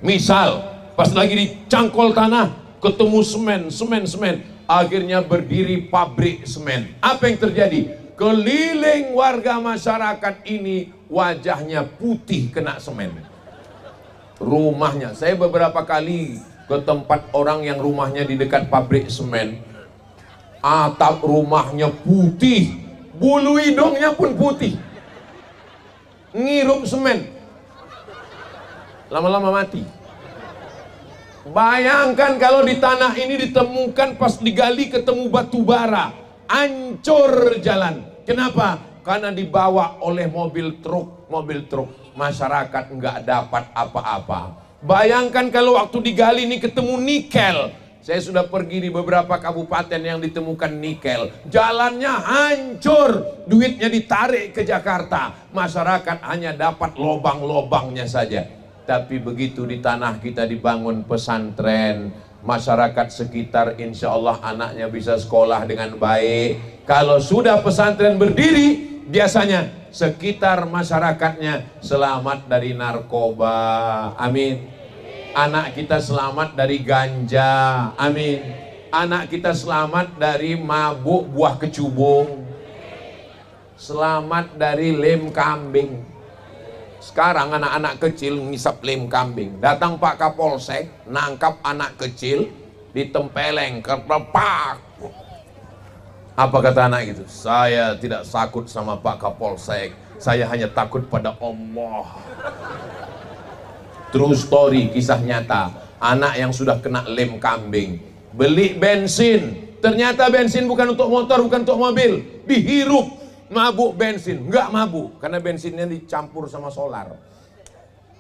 Speaker 1: Misal pas lagi dicangkol tanah ketemu semen, akhirnya berdiri pabrik semen. Apa yang terjadi? Keliling warga masyarakat ini wajahnya putih kena semen. Rumahnya, saya beberapa kali ke tempat orang yang rumahnya di dekat pabrik semen. Atap rumahnya putih, bulu hidungnya pun putih. Ngirup semen, lama-lama mati. Bayangkan kalau di tanah ini ditemukan pas digali ketemu batu bara, hancur jalan. Kenapa? Karena dibawa oleh mobil truk. Masyarakat nggak dapat apa-apa. Bayangkan kalau waktu digali ini ketemu nikel. Saya sudah pergi di beberapa kabupaten yang ditemukan nikel. Jalannya hancur, duitnya ditarik ke Jakarta. Masyarakat hanya dapat lobang-lobangnya saja. Tapi begitu di tanah kita dibangun pesantren, masyarakat sekitar insya Allah anaknya bisa sekolah dengan baik. Kalau sudah pesantren berdiri, biasanya sekitar masyarakatnya selamat dari narkoba. Amin. Anak kita selamat dari ganja. Amin. Anak kita selamat dari mabuk buah kecubung. Selamat dari lem kambing. Sekarang anak-anak kecil ngisap lem kambing. Datang Pak Kapolsek, nangkap anak kecil, ditempeleng, kepepak. Apa kata anak itu? Saya tidak takut sama Pak Kapolsek, saya hanya takut pada Allah. True story, kisah nyata. Anak yang sudah kena lem kambing, beli bensin, ternyata bensin bukan untuk motor, bukan untuk mobil, dihirup. Mabuk bensin, enggak mabuk karena bensinnya dicampur sama solar.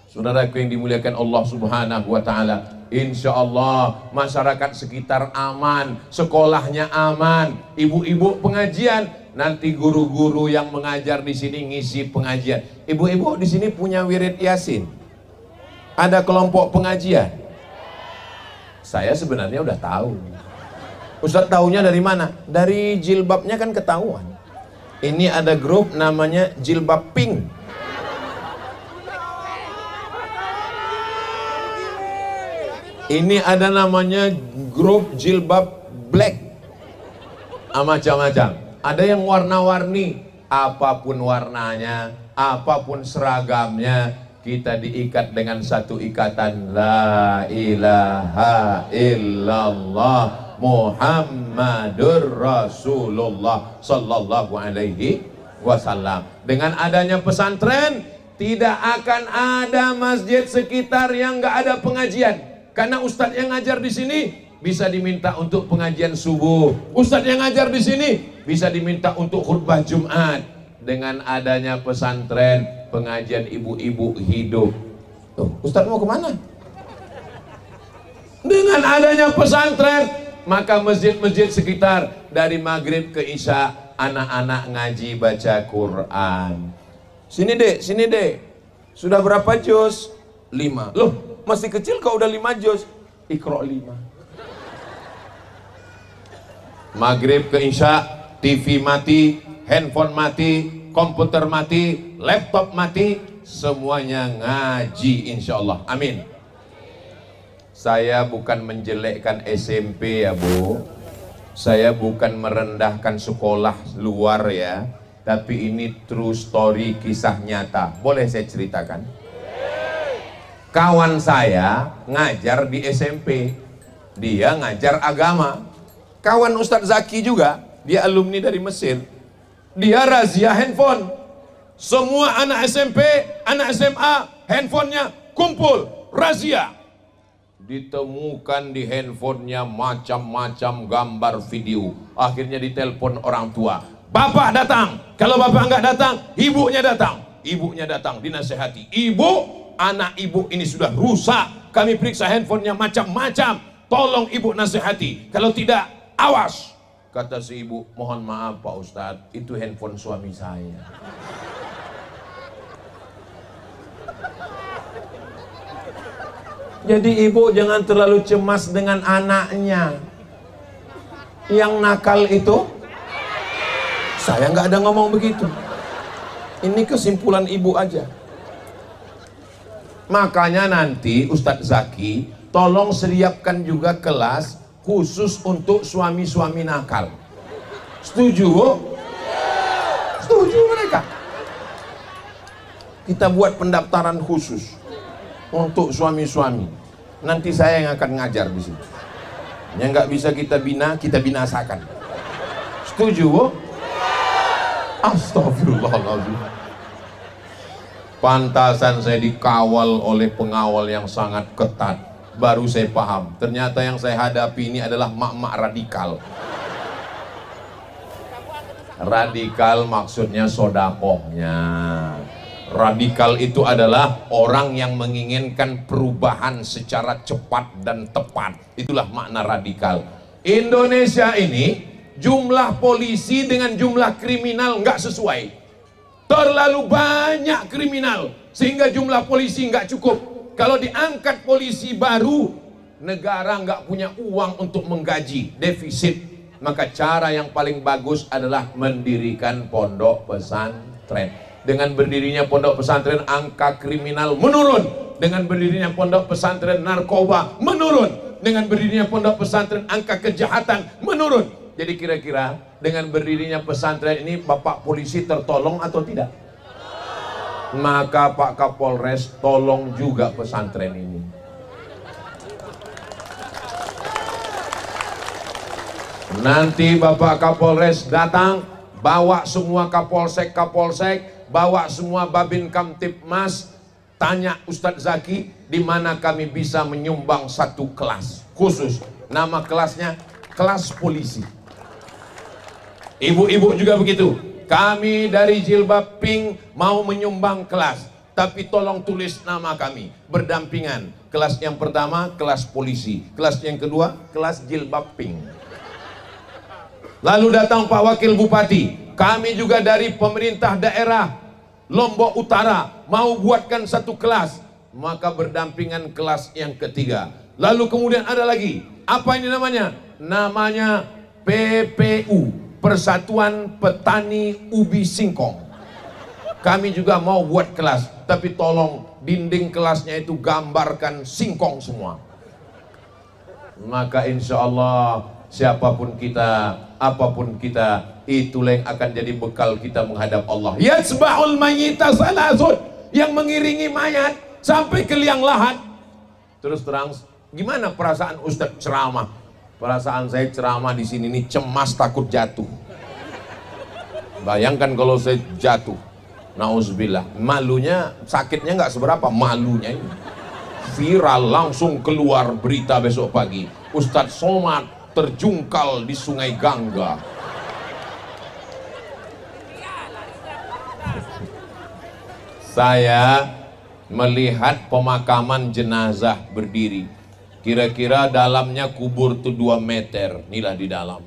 Speaker 1: Saudaraku yang dimuliakan Allah Subhanahu wa taala, insya Allah masyarakat sekitar aman, sekolahnya aman, ibu-ibu pengajian, nanti guru-guru yang mengajar di sini ngisi pengajian. Ibu-ibu di sini punya wirid Yasin, ada kelompok pengajian. Saya sebenarnya udah tahu. Ustadz tahunya dari mana? Dari jilbabnya kan ketahuan. Ini ada grup namanya Jilbab Pink. Ini ada namanya grup Jilbab Black. Macam-macam. Ada yang warna-warni. Apapun warnanya, apapun seragamnya, kita diikat dengan satu ikatan. La ilaha illallah Muhammadur Rasulullah sallallahu alaihi wasallam. Dengan adanya pesantren, tidak akan ada masjid sekitar yang nggak ada pengajian. Karena ustadz yang ngajar di sini bisa diminta untuk pengajian subuh. Ustadz yang ngajar di sini bisa diminta untuk khutbah Jumat. Dengan adanya pesantren, pengajian ibu-ibu hidup. Tuh, ustadz mau kemana? Dengan adanya pesantren, maka masjid-masjid sekitar dari maghrib ke isya anak-anak ngaji baca Quran. Sini dek, sudah berapa juz? 5. Loh, masih kecil kau udah 5 juz. Iqra 5. Maghrib ke isya, TV mati, handphone mati, komputer mati, laptop mati, semuanya ngaji insya Allah. Amin. Saya bukan menjelekkan SMP ya Bu, saya bukan merendahkan sekolah luar ya, tapi ini true story, kisah nyata. Boleh saya ceritakan? Kawan saya ngajar di SMP, dia ngajar agama. Kawan Ustadz Zaki juga, dia alumni dari Mesir, dia razia handphone. Semua anak SMP, anak SMA, handphonenya kumpul, razia. Ditemukan di handphonenya macam-macam gambar video. Akhirnya ditelepon orang tua. Bapak datang. Kalau bapak nggak datang, ibunya datang. Ibunya datang dinasehati, ibu, anak ibu ini sudah rusak, kami periksa handphonenya macam-macam, tolong ibu nasehati, kalau tidak awas. Kata si ibu, mohon maaf Pak Ustadz, itu handphone suami saya. Jadi ibu jangan terlalu cemas dengan anaknya. Yang nakal itu, saya nggak ada ngomong begitu. Ini kesimpulan ibu aja. Makanya nanti Ustadz Zaki, tolong siapkan juga kelas khusus untuk suami-suami nakal. Setuju? Setuju mereka. Kita buat pendaftaran khusus untuk suami-suami. Nanti saya yang akan ngajar di sini. Yang nggak bisa kita bina, kita binasakan. Setuju? Astagfirullahaladzim. Pantasan saya dikawal oleh pengawal yang sangat ketat. Baru saya paham, ternyata yang saya hadapi ini adalah mak-mak radikal. Radikal maksudnya sodakohnya. Radikal itu adalah orang yang menginginkan perubahan secara cepat dan tepat. Itulah makna radikal. Indonesia ini jumlah polisi dengan jumlah kriminal nggak sesuai. Terlalu banyak kriminal sehingga jumlah polisi nggak cukup. Kalau diangkat polisi baru, negara nggak punya uang untuk menggaji, defisit. Maka cara yang paling bagus adalah mendirikan pondok pesantren. Dengan berdirinya pondok pesantren, angka kriminal menurun. Dengan berdirinya pondok pesantren, narkoba menurun. Dengan berdirinya pondok pesantren, angka kejahatan menurun. Jadi kira-kira dengan berdirinya pesantren ini, Bapak polisi tertolong atau tidak? Maka Pak Kapolres tolong juga pesantren ini. Nanti Bapak Kapolres datang, bawa semua kapolsek, bawa semua Babin Kamtipmas, tanya Ustadz Zaki, di mana kami bisa menyumbang satu kelas khusus. Nama kelasnya kelas polisi. Ibu-ibu juga begitu. Kami dari Jilbab Pink mau menyumbang kelas, tapi tolong tulis nama kami berdampingan. Kelas yang pertama kelas polisi, kelas yang kedua kelas Jilbab Pink. Lalu datang Pak Wakil Bupati, kami juga dari pemerintah daerah Lombok Utara mau buatkan satu kelas, maka berdampingan kelas yang ketiga. Lalu kemudian ada lagi, apa ini namanya? Namanya PPU, Persatuan Petani Ubi Singkong. Kami juga mau buat kelas, tapi tolong dinding kelasnya itu gambarkan singkong semua. Maka insya Allah siapapun kita, apapun kita, itulah yang akan jadi bekal kita menghadap Allah. Yatsba'ul mayyita salasun, yang mengiringi mayat sampai ke liang lahat. Terus terang, gimana perasaan Ustadz ceramah? Perasaan saya ceramah di sini ini cemas, takut jatuh. Bayangkan kalau saya jatuh, nauzubillah. Malunya, sakitnya nggak seberapa, malunya ini viral, langsung keluar berita besok pagi. Ustadz Somad terjungkal di Sungai Gangga. Saya melihat pemakaman jenazah berdiri. Kira-kira dalamnya kubur tuh 2 meter, inilah di dalam.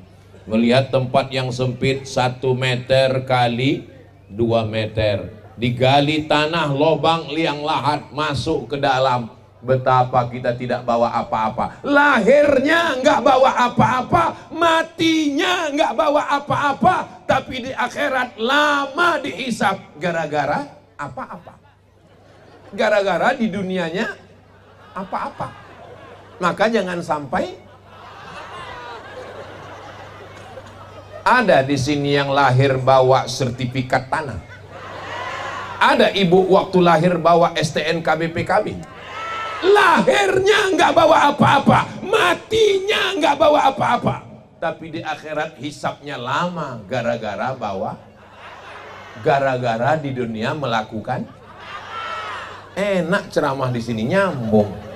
Speaker 1: Melihat tempat yang sempit 1 meter kali 2 meter. Digali tanah, lobang liang lahat, masuk ke dalam. Betapa kita tidak bawa apa-apa. Lahirnya nggak bawa apa-apa, matinya nggak bawa apa-apa, tapi di akhirat lama dihisap gara-gara apa-apa. Gara-gara di dunianya apa-apa. Maka jangan sampai ada di sini yang lahir bawa sertifikat tanah. Ada ibu waktu lahir bawa STNK BPKB. Lahirnya nggak bawa apa-apa, matinya nggak bawa apa-apa, tapi di akhirat hisapnya lama gara-gara bawa, gara-gara di dunia melakukan. Enak ceramah di sini, nyambung.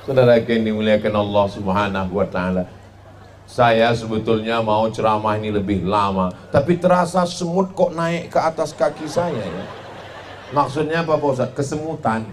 Speaker 1: Saudara yang dimuliakan Allah Subhanahu wa taala. Saya sebetulnya mau ceramah ini lebih lama, tapi terasa semut kok naik ke atas kaki saya ya. Maksudnya apa Pak Ustadz? Kesemutan.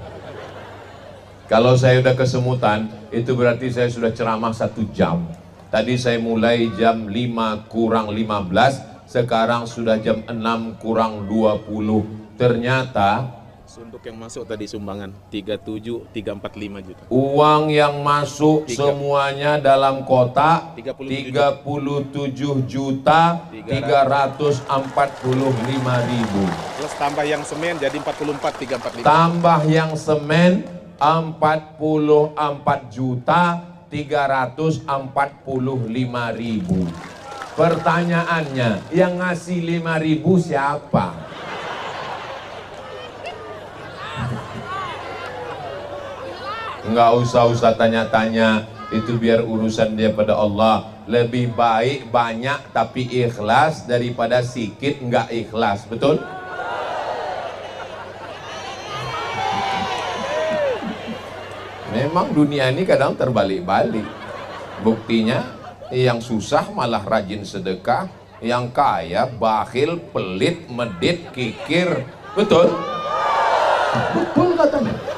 Speaker 1: Kalau saya udah kesemutan, itu berarti saya sudah ceramah 1 jam. Tadi saya mulai jam 5 kurang 15, sekarang sudah jam 6 kurang 20. Ternyata
Speaker 2: Untuk yang masuk tadi sumbangan 37.345 juta.
Speaker 1: uang yang masuk semuanya dalam kotak
Speaker 2: 37
Speaker 1: 37.345.000.
Speaker 2: Plus tambah yang semen jadi 44.345.
Speaker 1: Tambah yang semen 44.345.000. Pertanyaannya, yang ngasih 5.000 siapa? Enggak usah tanya-tanya, itu biar urusan dia pada Allah. Lebih baik banyak tapi ikhlas daripada sikit enggak ikhlas, betul? Memang dunia ini kadang terbalik-balik. Buktinya yang susah malah rajin sedekah, yang kaya bakhil, pelit, medit, kikir. Betul? Betul katanya.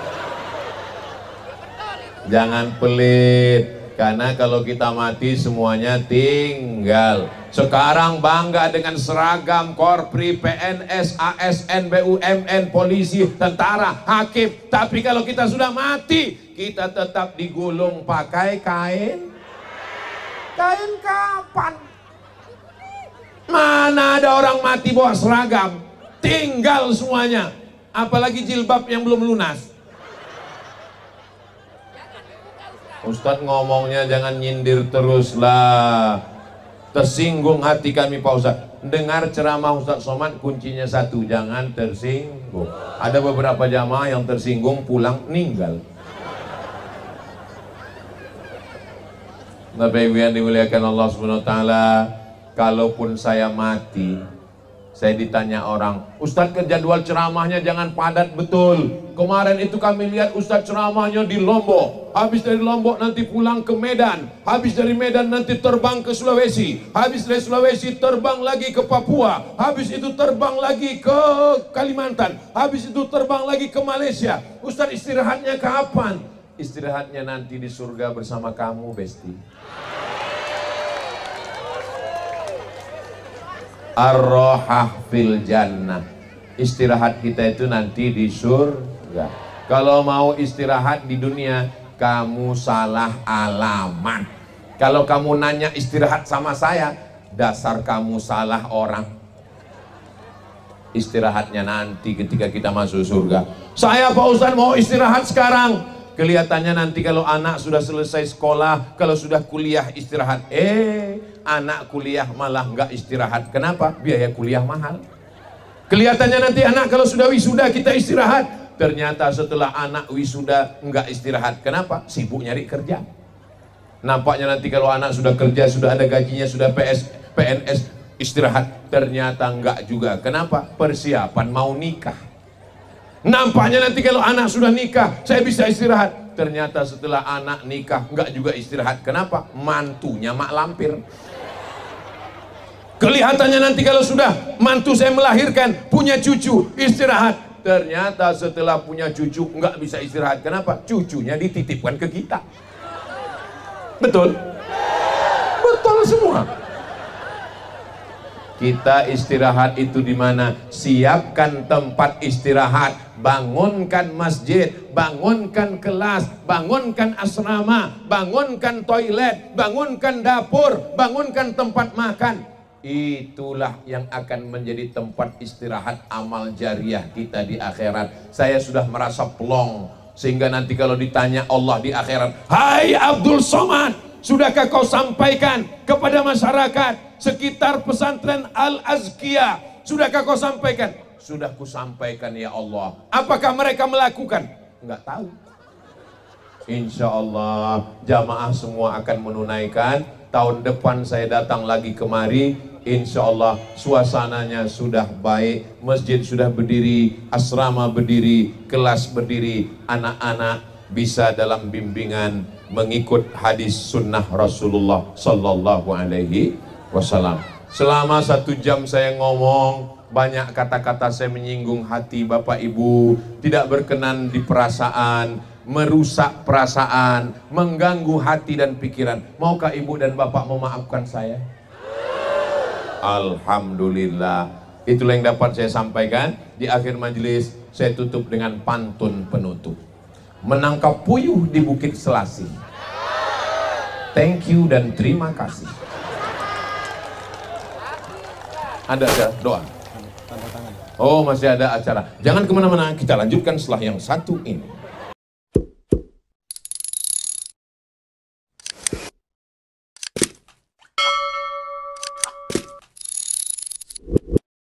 Speaker 1: Jangan pelit, karena kalau kita mati semuanya tinggal. Sekarang bangga dengan seragam Korpri, PNS, ASN, BUMN, polisi, tentara, hakim. Tapi kalau kita sudah mati, kita tetap digulung pakai kain. Kain kapan? Mana ada orang mati bawa seragam? Tinggal semuanya. Apalagi jilbab yang belum lunas. Ustadz ngomongnya jangan nyindir terus lah. Tersinggung hati kami Pak Ustadz. Dengar ceramah Ustadz Somad kuncinya satu, jangan tersinggung. Ada beberapa jamaah yang tersinggung pulang meninggal. Bapak Ibu yang dimuliakan Allah Subhanahu wa taala, kalaupun saya mati, saya ditanya orang, Ustadz ke jadwal ceramahnya jangan padat betul. Kemarin itu kami lihat Ustadz ceramahnya di Lombok. Habis dari Lombok nanti pulang ke Medan. Habis dari Medan nanti terbang ke Sulawesi. Habis dari Sulawesi terbang lagi ke Papua. Habis itu terbang lagi ke Kalimantan. Habis itu terbang lagi ke Malaysia. Ustadz istirahatnya kapan? Istirahatnya nanti di surga bersama kamu, Besti. Ar-rohah fil jannah. Istirahat kita itu nanti di surga. Kalau mau istirahat di dunia, kamu salah alamat. Kalau kamu nanya istirahat sama saya, dasar kamu salah orang. Istirahatnya nanti ketika kita masuk surga. Saya Pak Ustadz mau istirahat sekarang. Kelihatannya nanti kalau anak sudah selesai sekolah, kalau sudah kuliah istirahat. Anak kuliah malah nggak istirahat. Kenapa? Biaya kuliah mahal. Kelihatannya nanti anak kalau sudah wisuda kita istirahat. Ternyata setelah anak wisuda nggak istirahat. Kenapa? Sibuk nyari kerja. Nampaknya nanti kalau anak sudah kerja, sudah ada gajinya, sudah PNS, istirahat. Ternyata nggak juga. Kenapa? Persiapan mau nikah. Nampaknya nanti kalau anak sudah nikah, saya bisa istirahat. Ternyata setelah anak nikah, nggak juga istirahat. Kenapa? Mantunya mak lampir. Kelihatannya nanti kalau sudah mantu saya melahirkan, punya cucu, istirahat. Ternyata setelah punya cucu, nggak bisa istirahat. Kenapa? Cucunya dititipkan ke kita. Betul? Betul semua. Kita istirahat itu di mana? Siapkan tempat istirahat, bangunkan masjid, bangunkan kelas, bangunkan asrama, bangunkan toilet, bangunkan dapur, bangunkan tempat makan. Itulah yang akan menjadi tempat istirahat amal jariah kita di akhirat. Saya sudah merasa plong, sehingga nanti kalau ditanya Allah di akhirat, "Hai Abdul Somad, sudahkah kau sampaikan kepada masyarakat sekitar pesantren Al-Azkiyah? Sudahkah kau sampaikan?" Sudah ku sampaikan ya Allah. Apakah mereka melakukan? Enggak tahu. Insya Allah jamaah semua akan menunaikan. Tahun depan saya datang lagi kemari. Insya Allah suasananya sudah baik. Masjid sudah berdiri, asrama berdiri, kelas berdiri, anak-anak bisa dalam bimbingan mengikut hadis sunnah Rasulullah Sallallahu Alaihi Wasallam. Selama 1 jam saya ngomong, banyak kata-kata saya menyinggung hati Bapak Ibu, tidak berkenan di perasaan, merusak perasaan, mengganggu hati dan pikiran. Maukah Ibu dan Bapak memaafkan saya? Alhamdulillah. Itulah yang dapat saya sampaikan. Di akhir majelis saya tutup dengan pantun penutup. Menangkap puyuh di Bukit Selasih. Thank you dan terima kasih. Ada doa? Oh, masih ada acara. Jangan kemana-mana, kita lanjutkan setelah yang satu ini.